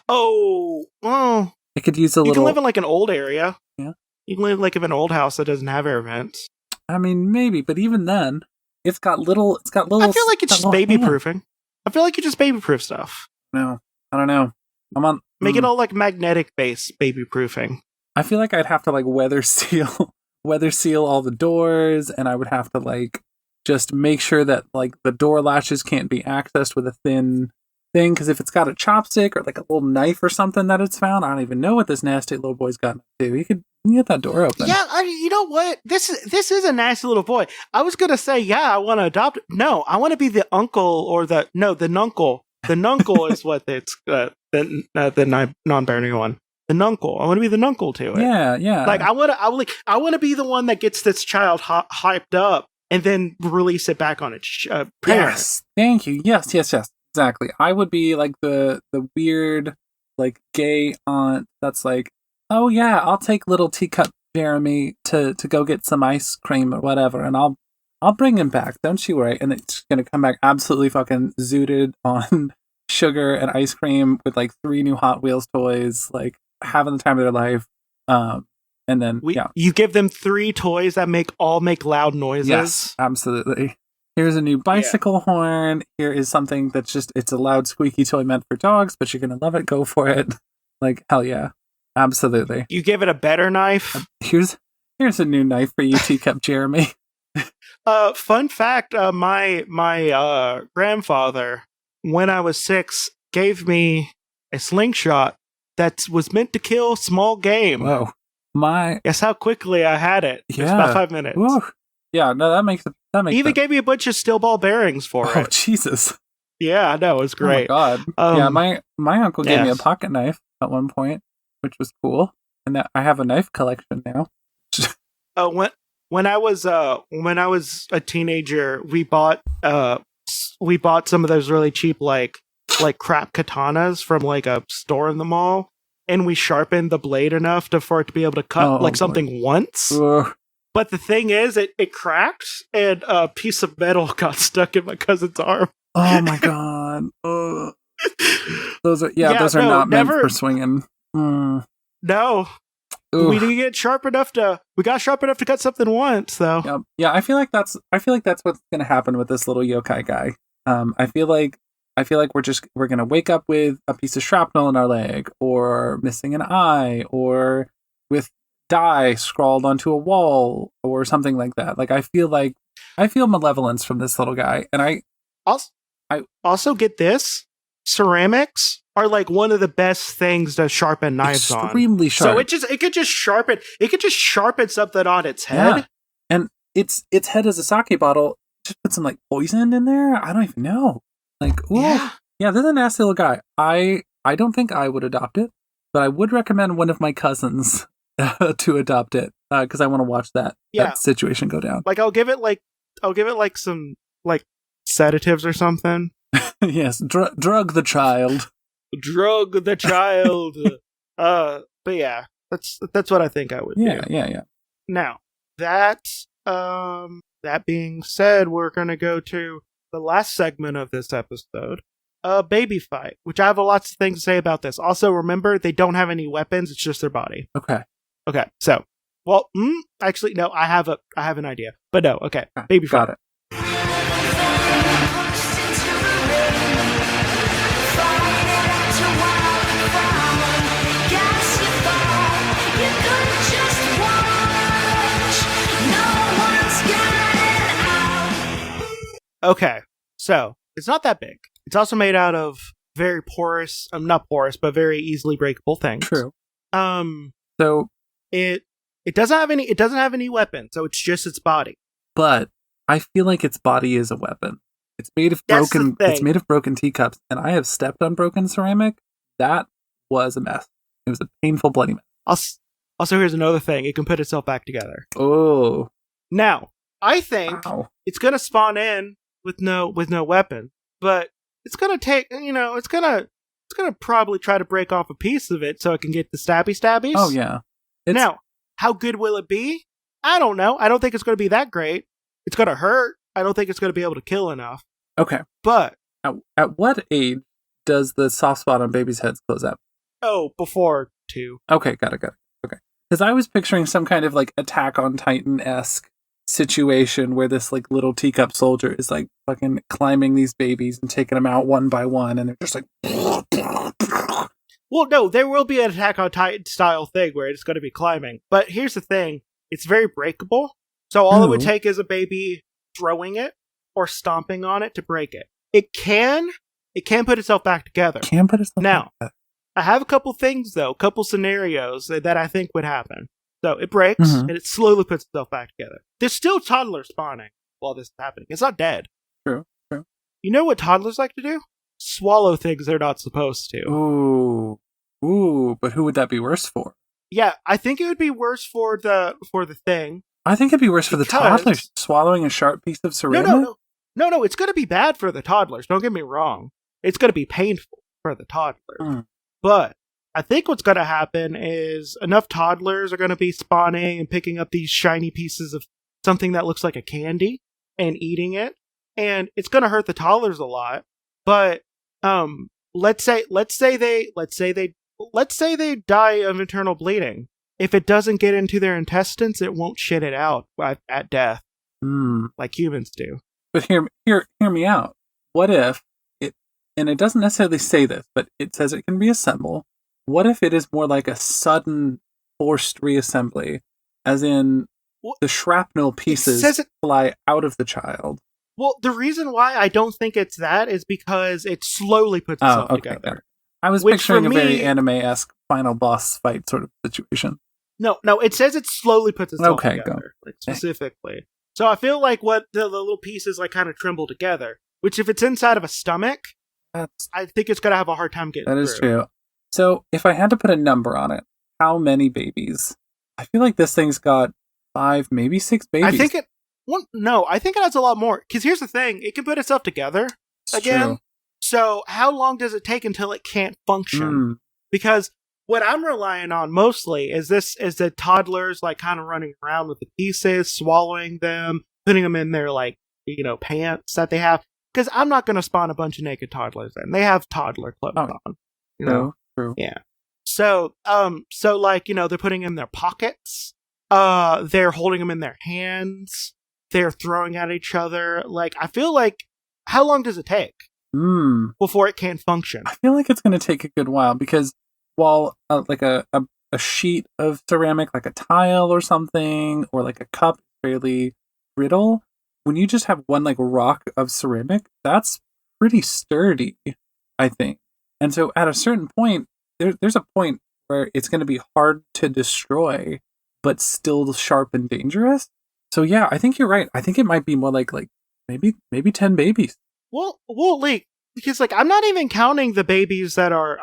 Oh, well.
I could use a little.
You can live in like an old area.
Yeah.
You can live like in an old house that doesn't have air vents.
I mean, maybe, but even then, it's got little. I
feel like it's just baby proofing. I feel like you just baby proof stuff.
No, I don't know.
Make it all like magnetic based baby proofing.
I feel like I'd have to like weather seal all the doors, and I would have to like just make sure that like the door latches can't be accessed with a thin thing, because if it's got a chopstick or like a little knife or something that it's found, I don't even know what this nasty little boy's got to do. He can get that door open.
Yeah, you know what? This is a nasty little boy. I was gonna say, yeah, I want to adopt. No, I want to be the uncle or the nuncle. The nuncle is what it's the non-binary one. The nuncle. I want to be the nuncle to it.
Yeah.
Like I want to be the one that gets this child hyped up and then release it back on its parent.
Yes, thank you. Yes. Exactly. I would be like the weird, like gay aunt that's like, oh yeah, I'll take little teacup Jeremy to go get some ice cream or whatever, and I'll bring him back. Don't you worry. And it's gonna come back absolutely fucking zooted on sugar and ice cream with like 3 new Hot Wheels toys, like having the time of their life. And then
you give them 3 toys that make loud noises.
Yes, absolutely. Here's a new bicycle horn. Here is something that's it's a loud squeaky toy meant for dogs, but you're going to love it. Go for it. Like, hell yeah. Absolutely.
You give it a better knife.
Here's a new knife for you, Teacup Jeremy.
Fun fact, my grandfather, when I was 6, gave me a slingshot that was meant to kill small game.
Whoa.
Guess how quickly I had it. Yeah. It's about 5 minutes.
Whoa. Yeah, no, that makes
He even gave me a bunch of steel ball bearings for it.
Oh, Jesus.
Yeah, I know, it was great.
Oh my God. Yeah, my uncle gave me a pocket knife at one point, which was cool. And I have a knife collection now.
When I was a teenager, we bought some of those really cheap like crap katanas from like a store in the mall, and we sharpened the blade enough for it to be able to cut something once.
Ugh.
But the thing is, it cracked, and a piece of metal got stuck in my cousin's arm.
Oh my God! Those are not meant for swinging.
No, we didn't get sharp enough to. We got sharp enough to cut something once, though.
Yeah. I feel like that's what's gonna happen with this little yokai guy. I feel like we're gonna wake up with a piece of shrapnel in our leg, or missing an eye, or with die scrawled onto a wall, or something like that. Like I feel malevolence from this little guy, and I
also get this. Ceramics are like one of the best things to sharpen knives on.
Extremely sharp.
So it could just sharpen something on its head.
Yeah. And its head is a sake bottle. Just put some like poison in there. I don't even know. Like, ooh. Yeah, this is a nasty little guy. I don't think I would adopt it, but I would recommend one of my cousins to adopt it because I want to watch that situation go down.
Like I'll give it like some like sedatives or something.
Yes, drug the child.
Drug the child. But yeah, that's what I think I would do.
Yeah.
Now, that being said, we're gonna go to the last segment of this episode, baby fight, which I have lots of things to say about this. Also, remember, they don't have any weapons, it's just their body.
Okay,
so, well, actually, no, I have an idea. But no, okay, baby fight.
Got it.
Okay, so it's not that big. It's also made out of very porous, not porous, but very easily breakable things.
True.
So it doesn't have any weapon, so it's just its body.
But I feel like its body is a weapon. It's made of broken. It's made of broken teacups, and I have stepped on broken ceramic. That was a mess. It was a painful, bloody mess.
Also, here's another thing: it can put itself back together.
Oh.
Now, I think it's gonna spawn in with no weapon, but it's gonna take, it's gonna probably try to break off a piece of it so it can get the stabbies.
Oh yeah.
Now, how good will it be? I don't know. I don't think it's gonna be that great. It's gonna hurt. I don't think it's gonna be able to kill enough.
Okay.
But
at what age does the soft spot on babies' heads close up?
Oh, before 2.
Okay, got it. Okay. Because I was picturing some kind of like Attack on Titan-esque situation where this like little teacup soldier is like fucking climbing these babies and taking them out one by one, and they're just like.
Well, no, there will be an Attack on Titan style thing where it's going to be climbing. But here's the thing: it's very breakable. So all it would take is a baby throwing it or stomping on it to break it. It can put itself back together. Now, I have a couple things though, couple scenarios that I think would happen. So it breaks, and it slowly puts itself back together. There's still toddlers spawning while this is happening. It's not dead.
True.
You know what toddlers like to do? Swallow things they're not supposed to.
Ooh, but who would that be worse for?
Yeah, I think it would be worse for the thing.
I think it'd be worse for the toddlers swallowing a sharp piece of ceramic.
No, it's going to be bad for the toddlers. Don't get me wrong. It's going to be painful for the toddlers. But I think what's going to happen is enough toddlers are going to be spawning and picking up these shiny pieces of something that looks like a candy and eating it, and it's going to hurt the toddlers a lot. But let's say they die of internal bleeding. If it doesn't get into their intestines, it won't shit it out at death, like humans do.
But hear me out. What if it? And it doesn't necessarily say this, but it says it can reassemble. What if it is more like a sudden forced reassembly, as in the shrapnel pieces fly out of the child?
Well, the reason why I don't think it's that is because it slowly puts itself together.
I was picturing a very anime-esque final boss fight sort of situation.
No, it says it slowly puts itself together, like specifically. So I feel like what the little pieces like kind of tremble together, which if it's inside of a stomach, I think it's going to have a hard time getting through.
That is true. So if I had to put a number on it, how many babies? I feel like this thing's got 5, maybe 6 babies.
I think it has a lot more. Because here's the thing, it can put itself together again. True. So how long does it take until it can't function? Because what I'm relying on mostly is the toddlers like kind of running around with the pieces, swallowing them, putting them in their like, pants that they have. Because I'm not going to spawn a bunch of naked toddlers in. They have toddler clothes on.
True.
Yeah. So like, they're putting in their pockets. They're holding them in their hands. They're throwing at each other. Like, I feel like, how long does it take before it can function?
I feel like it's going to take a good while because while like a sheet of ceramic, like a tile or something, or like a cup, fairly brittle, when you just have one like rock of ceramic, that's pretty sturdy, I think. And so at a certain point, there's a point where it's going to be hard to destroy, but still sharp and dangerous. So yeah, I think you're right. I think it might be more like maybe 10 babies.
Well, Lee, Because like I'm not even counting the babies that are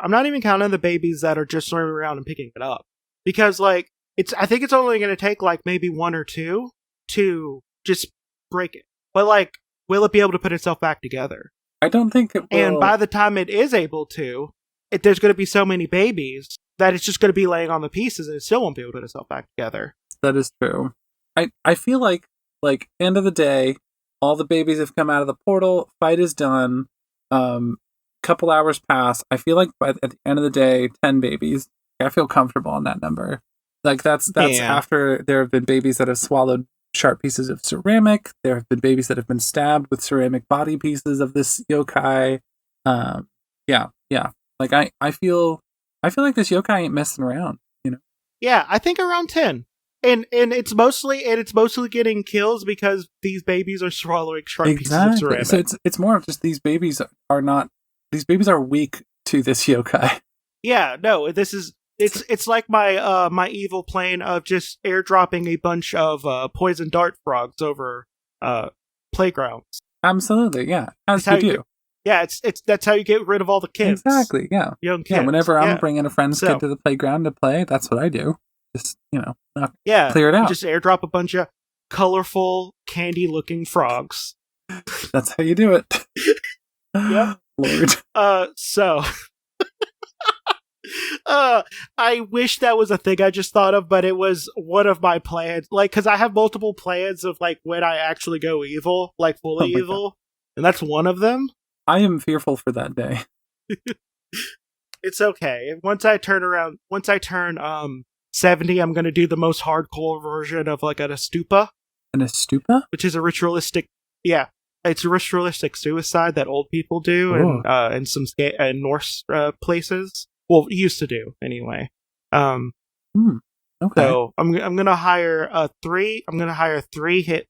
just swimming around and picking it up. Because like I think it's only gonna take like maybe one or two to just break it. But like, will it be able to put itself back together?
I don't think it will.
And by the time it is able to, there's gonna be so many babies that it's just gonna be laying on the pieces and it still won't be able to put itself back together.
That is true. I feel like end of the day, all the babies have come out of the portal, fight is done, couple hours pass. I feel like at the end of the day, 10 babies. I feel comfortable on that number. Like that's after there have been babies that have swallowed sharp pieces of ceramic. There have been babies that have been stabbed with ceramic body pieces of this yokai. Yeah. Like I feel like this yokai ain't messing around, you know?
Yeah, I think around 10. And it's mostly getting kills because these babies are swallowing sharp pieces of ceramic.
So it's more of just these babies are weak to this yokai.
Yeah, no, it's like my my evil plan of just airdropping a bunch of poison dart frogs over playgrounds.
Absolutely, yeah. As you do.
Yeah, it's that's how you get rid of all the kids.
Exactly, yeah.
Young kids.
Yeah, whenever I'm bringing a friend's kid to the playground to play, that's what I do. Just, clear it out.
Just airdrop a bunch of colorful, candy-looking frogs.
That's how you do it.
Yep.
Lord.
So... I wish that was a thing I just thought of, but it was one of my plans. Like, because I have multiple plans of, like, when I actually go evil, like, fully evil. God. And that's one of them.
I am fearful for that day.
It's okay. Once I turn 70, I'm going to do the most hardcore version of, like, an astupa.
An astupa?
Which is a ritualistic... Yeah. It's a ritualistic suicide that old people do in some Norse places. Well, used to do anyway.
Okay.
So I'm gonna hire three hit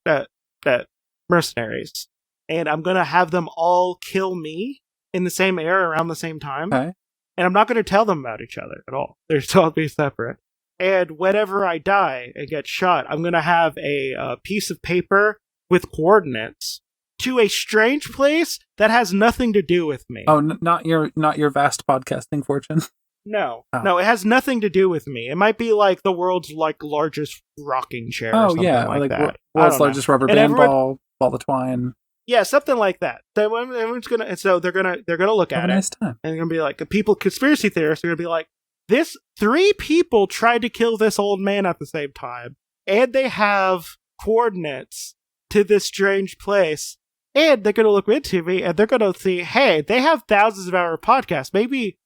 mercenaries, and I'm gonna have them all kill me in the same area around the same time.
Okay.
And I'm not gonna tell them about each other at all. They're still be separate. And whenever I die and get shot, I'm gonna have a piece of paper with coordinates to a strange place that has nothing to do with me.
Oh, not your vast podcasting fortune.
No, it has nothing to do with me. It might be like the world's like largest rocking chair.
Oh,
or something like that.
World's largest rubber band ball of twine.
Yeah, something like that. So everyone's gonna, they're gonna look at it,
nice time.
and they're gonna be like, conspiracy theorists are gonna be like, this 3 people tried to kill this old man at the same time, and they have coordinates to this strange place. And they're going to look into me, and they're going to see, hey, they have thousands of hour podcasts. Maybe,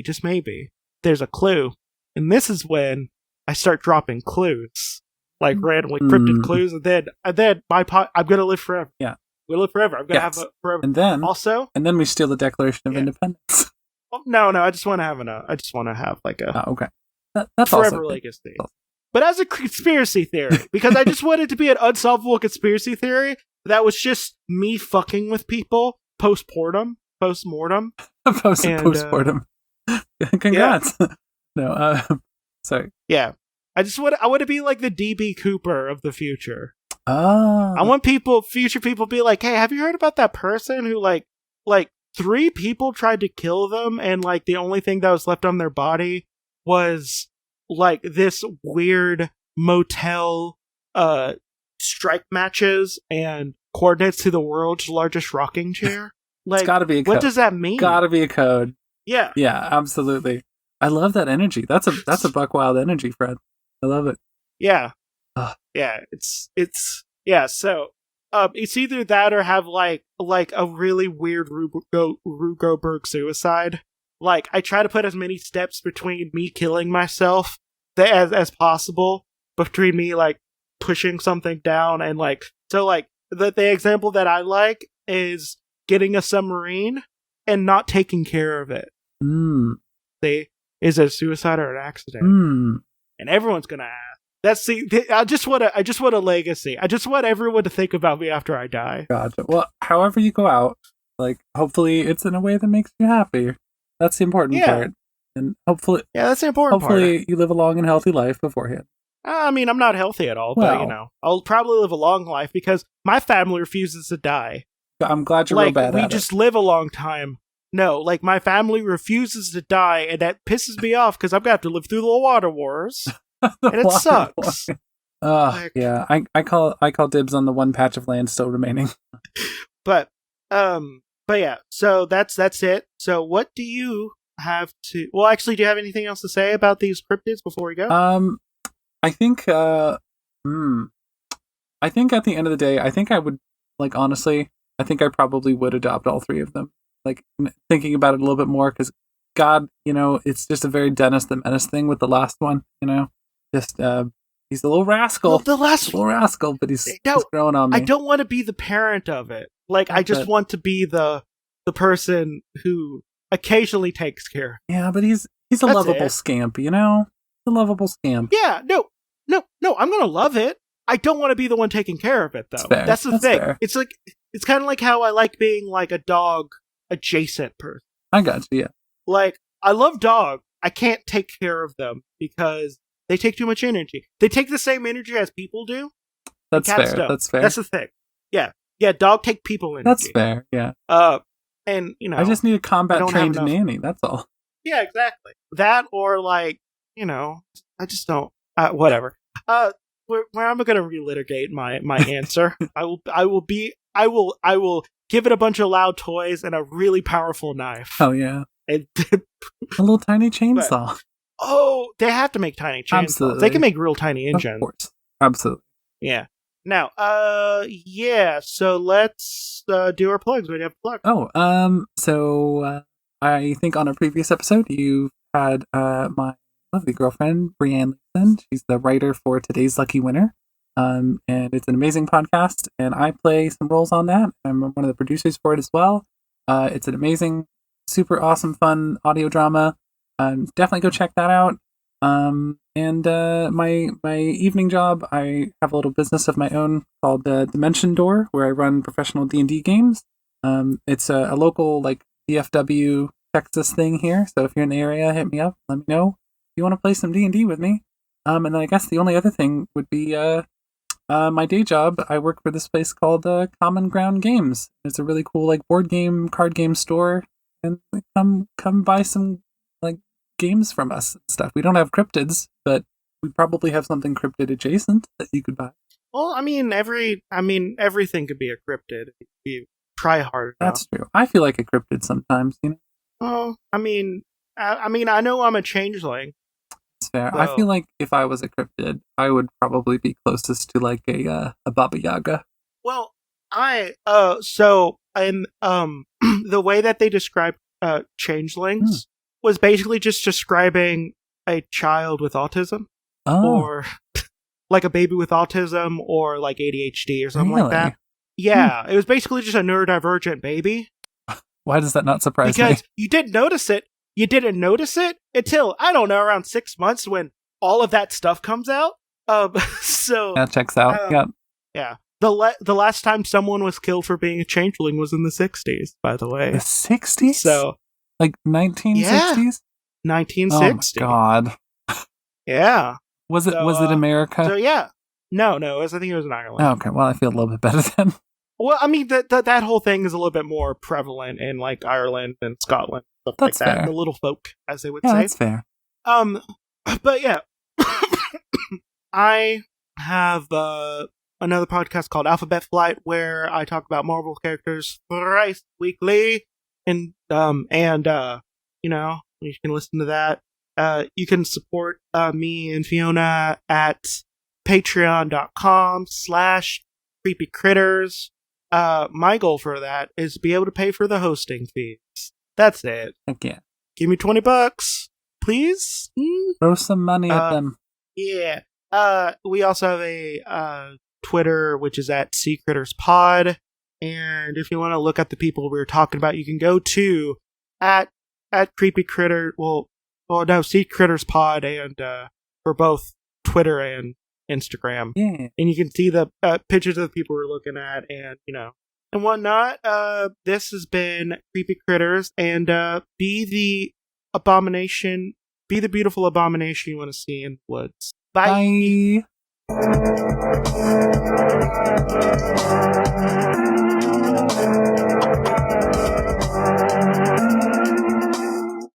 just maybe, there's a clue. And this is when I start dropping clues. Like randomly cryptid clues, and then I'm going to live forever.
Yeah.
We'll live forever. I'm going to have a forever.
And then,
also...
And then we steal the Declaration of Independence.
Oh, no, I just want to have like a...
Oh, okay. That's
forever legacy. But as a conspiracy theory, because I just want it to be an unsolvable conspiracy theory that was just me fucking with people postmortem.
Postmortem. Congrats.
Yeah.
No, sorry.
Yeah. I want to be like the DB Cooper of the future.
Oh.
I want future people to be like, hey, have you heard about that person who like 3 people tried to kill them, and like the only thing that was left on their body was like this weird motel strike matches and coordinates to the world's largest rocking chair? Like,
it's gotta be a code.
What does that mean?
Gotta be a code.
Yeah.
Yeah, absolutely. I love that energy. That's a buck wild energy, Fred. I love it.
Yeah. Yeah, it's yeah, so it's either that or have like a really weird Rugoberg suicide. Like, I try to put as many steps between me killing myself as possible, between me like pushing something down, and like, so like the example that I like is getting a submarine and not taking care of it. Is it a suicide or an accident? And everyone's gonna ask. I just want a legacy. I just want everyone to think about me after I die.
Gotcha. Well, however you go out, like, hopefully it's in a way that makes you happy. That's the important part. And hopefully,
that's the important part.
Hopefully you live a long and healthy life beforehand.
I mean, I'm not healthy at all, but I'll probably live a long life because my family refuses to die.
I'm glad you're real
like,
bad
we
at
just live a long time. No, like, my family refuses to die, and that pisses me off because I'm going to have to live through the water wars.
it.
And it sucks. Like-
Yeah, I call dibs on the one patch of land still remaining.
But yeah, so that's it. So what do you have to... Well, actually, do you have anything else to say about these cryptids before we go?
I think at the end of the day, I think I would, like, honestly, I think I probably would adopt all three of them. Like, thinking about it a little bit more, because God, it's just a very Dennis the Menace thing with the last one, just, he's a little rascal.
Well, the last
little rascal, but he's growing on me.
I don't want to be the parent of it. Like, I just want to be the person who occasionally takes care.
Yeah, but he's a lovable scamp, He's a lovable scamp.
Yeah, no, I'm gonna love it. I don't want to be the one taking care of it, though. That's the thing.
Fair.
It's like, it's kind of like how I like being like a dog adjacent person.
I got you, yeah.
Like, I love dogs. I can't take care of them because they take too much energy. They take the same energy as people do.
That's fair.
Don't.
That's fair.
That's the thing. Yeah, dog take people energy.
That's fair, yeah.
And,
I just need a combat-trained nanny, that's all.
Yeah, exactly. That, or like, I just don't, whatever. Where I'm going to relitigate my answer. I will give it a bunch of loud toys and a really powerful knife.
Oh, yeah.
And
a little tiny chainsaw.
They have to make tiny chainsaws.
Absolutely.
They can make real tiny engines.
Of course. Absolutely.
Yeah. Now, so let's do our plugs. What do you have to plug?
So I think on a previous episode you had my lovely girlfriend, Brianne Leeson. She's the writer for Today's Lucky Winner. And it's an amazing podcast, and I play some roles on that. I'm one of the producers for it as well. It's an amazing, super awesome, fun audio drama. Definitely go check that out. And my evening job, I have a little business of my own called Dimension Door, where I run professional D&D games. It's a local, like, DFW, Texas thing here. So if you're in the area, hit me up. Let me know if you want to play some D&D with me. And then I guess the only other thing would be my day job. I work for this place called Common Ground Games. It's a really cool, like, board game, card game store. And come buy some, like, games from us and stuff. We don't have cryptids, but we probably have something cryptid adjacent that you could buy.
Well, everything could be a cryptid if you try hard enough.
That's true. I feel like a cryptid sometimes,
Oh, I know I'm a changeling.
It's fair.
So.
I feel like if I was a cryptid, I would probably be closest to like a Baba Yaga.
Well, the way that they describe changelings was basically just describing a child with autism, or like a baby with autism, or like ADHD or something like that. Yeah, it was basically just a neurodivergent baby.
Why does that not surprise me?
Because you didn't notice it. You didn't notice it until, I don't know, around 6 months when all of that stuff comes out. So
that checks out.
Yeah. The last time someone was killed for being a changeling was in the 60s, by the way.
The 60s?
So,
like 1960s?
Yeah. 1960.
Oh my god.
Yeah.
Was it America?
So yeah. No, I think it was in Ireland.
Oh, okay, well I feel a little bit better then.
Well, I mean, that whole thing is a little bit more prevalent in like Ireland and Scotland, stuff
that's
like that.
Fair.
The little folk, as they would
say.
say.
That's fair.
But yeah, I have another podcast called Alphabet Flight where I talk about Marvel characters thrice weekly, and you can listen to that. You can support me and Fiona at patreon.com/creepycritters. My goal for that is to be able to pay for the hosting fees. That's it.
Okay.
Give me $20, please.
Throw some money at them.
Yeah. We also have a Twitter, which is at @SeaCrittersPod. And if you want to look at the people we were talking about, you can go to at CreepyCritter. Sea Critters Pod, and for both Twitter and Instagram.
Yeah.
And you can see the pictures of the people we're looking at, and and whatnot. This has been Creepy Critters, and be the beautiful abomination you want to see in the woods. Bye.
Bye.